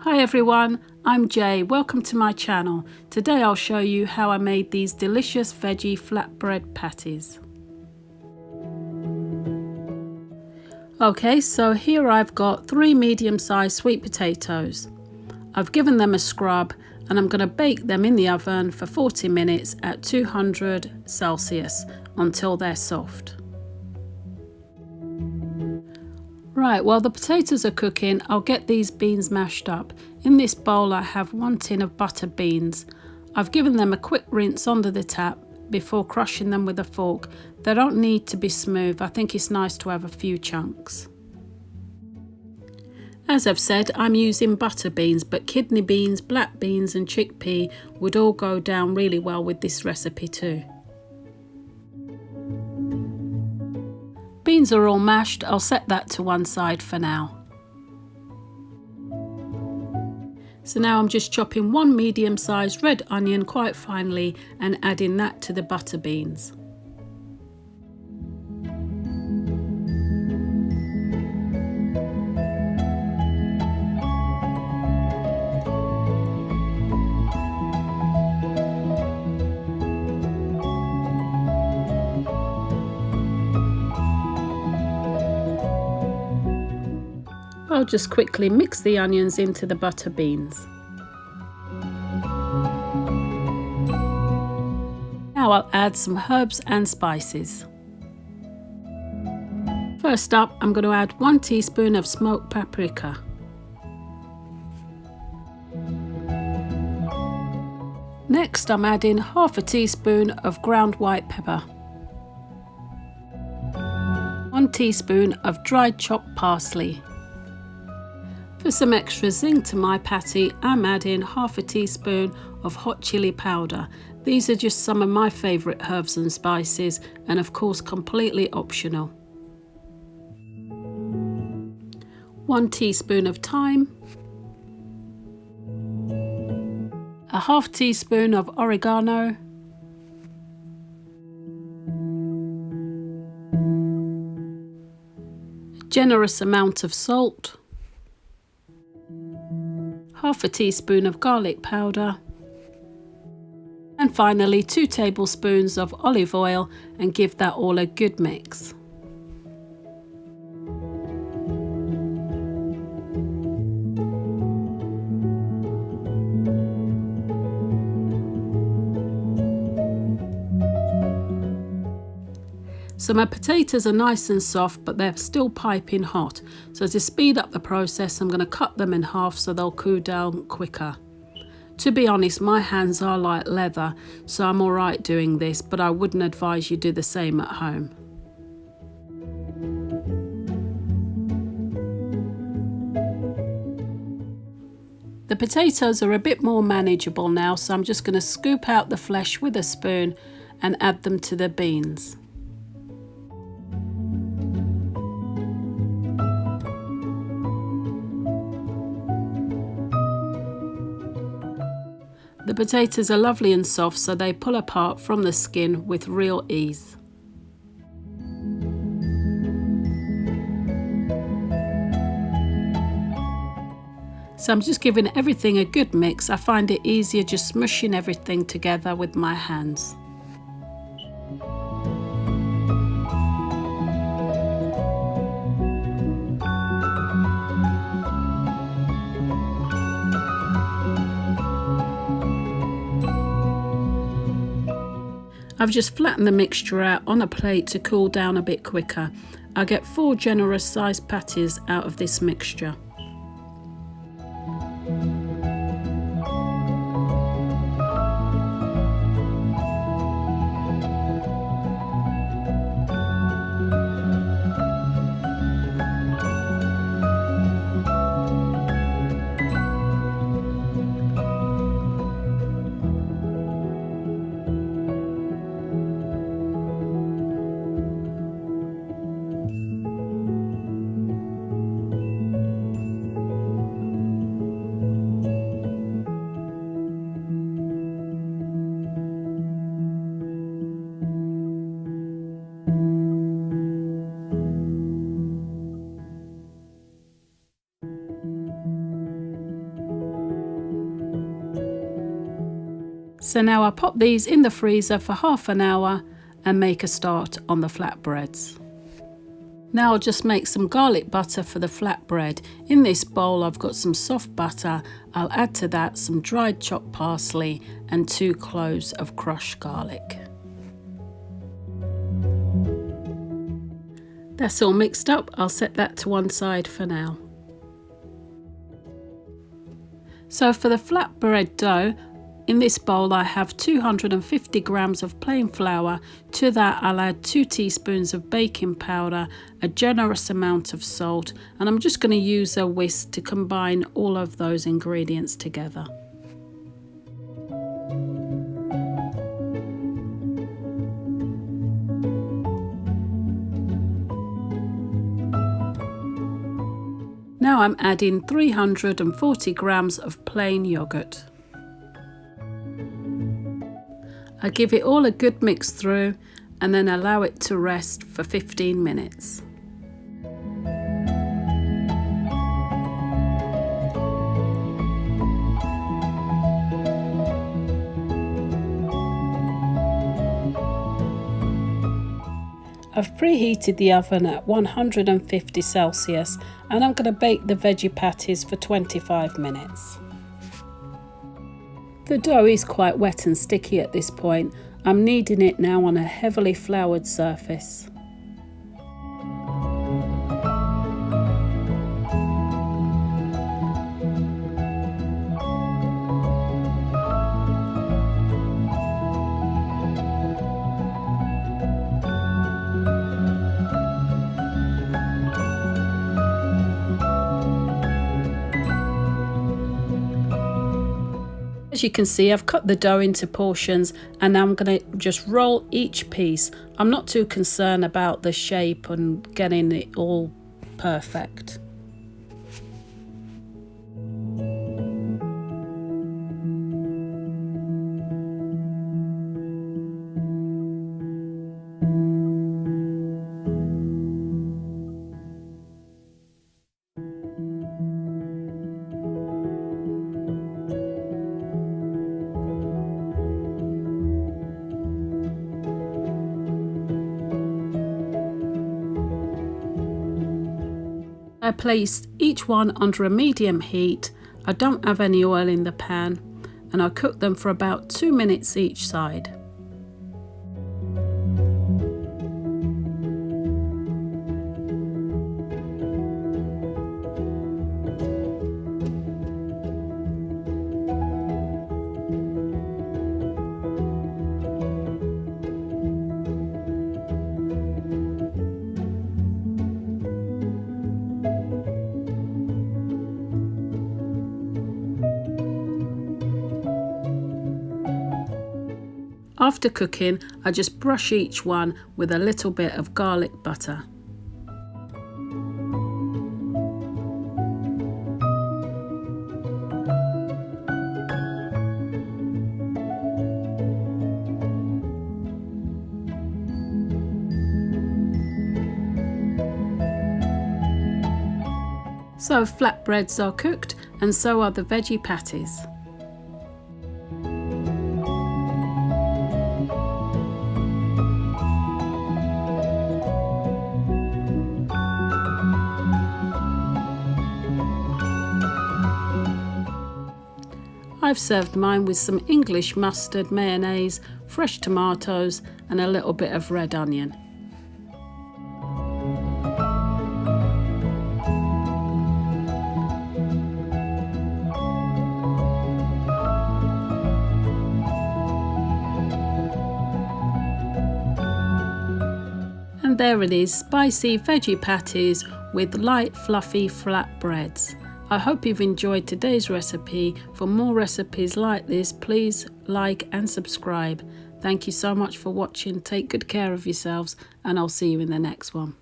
Hi everyone, I'm Jay. Welcome to my channel. Today I'll show you how I made these delicious veggie flatbread patties. Okay, so here I've got 3 medium-sized sweet potatoes. I've given them a scrub and I'm going to bake them in the oven for 40 minutes at 200 Celsius until they're soft. Right, while the potatoes are cooking, I'll get these beans mashed up. In this bowl I have 1 tin of butter beans. I've given them a quick rinse under the tap before crushing them with a fork. They don't need to be smooth. I think it's nice to have a few chunks. As I've said, I'm using butter beans, but kidney beans, black beans and chickpea would all go down really well with this recipe too. Beans are all mashed. I'll set that to one side for now. So now I'm just chopping 1 medium-sized red onion quite finely and adding that to the butter beans. I'll just quickly mix the onions into the butter beans. Now I'll add some herbs and spices. First up, I'm going to add 1 teaspoon of smoked paprika. Next, I'm adding half a teaspoon of ground white pepper. 1 teaspoon of dried chopped parsley. For some extra zing to my patty, I'm adding half a teaspoon of hot chili powder. These are just some of my favourite herbs and spices, and of course completely optional. 1 teaspoon of thyme. A half teaspoon of oregano. A generous amount of salt. Half a teaspoon of garlic powder, and finally 2 tablespoons of olive oil, and give that all a good mix. So my potatoes are nice and soft, but they're still piping hot. So to speed up the process, I'm going to cut them in half so they'll cool down quicker. To be honest, my hands are like leather, so I'm alright doing this, but I wouldn't advise you do the same at home. The potatoes are a bit more manageable now, so I'm just going to scoop out the flesh with a spoon and add them to the beans. The potatoes are lovely and soft, so they pull apart from the skin with real ease. So I'm just giving everything a good mix. I find it easier just smushing everything together with my hands. I've just flattened the mixture out on a plate to cool down a bit quicker. I get 4 generous sized patties out of this mixture. So now I pop these in the freezer for half an hour and make a start on the flatbreads. Now I'll just make some garlic butter for the flatbread. In this bowl I've got some soft butter. I'll add to that some dried chopped parsley and 2 cloves of crushed garlic. That's all mixed up. I'll set that to one side for now. So for the flatbread dough, in this bowl I have 250 grams of plain flour. To that I'll add 2 teaspoons of baking powder, a generous amount of salt, and I'm just going to use a whisk to combine all of those ingredients together. Now I'm adding 340 grams of plain yogurt. I give it all a good mix through and then allow it to rest for 15 minutes. I've preheated the oven at 150 Celsius and I'm going to bake the veggie patties for 25 minutes. The dough is quite wet and sticky at this point. I'm kneading it now on a heavily floured surface. As you can see, I've cut the dough into portions and now I'm going to just roll each piece. I'm not too concerned about the shape and getting it all perfect. I placed each one under a medium heat. I don't have any oil in the pan and I cook them for about 2 minutes each side. After cooking, I just brush each one with a little bit of garlic butter. So flatbreads are cooked and so are the veggie patties. I've served mine with some English mustard, mayonnaise, fresh tomatoes and a little bit of red onion. And there it is, spicy veggie patties with light fluffy flatbreads. I hope you've enjoyed today's recipe. For more recipes like this, please like and subscribe. Thank you so much for watching. Take good care of yourselves and I'll see you in the next one.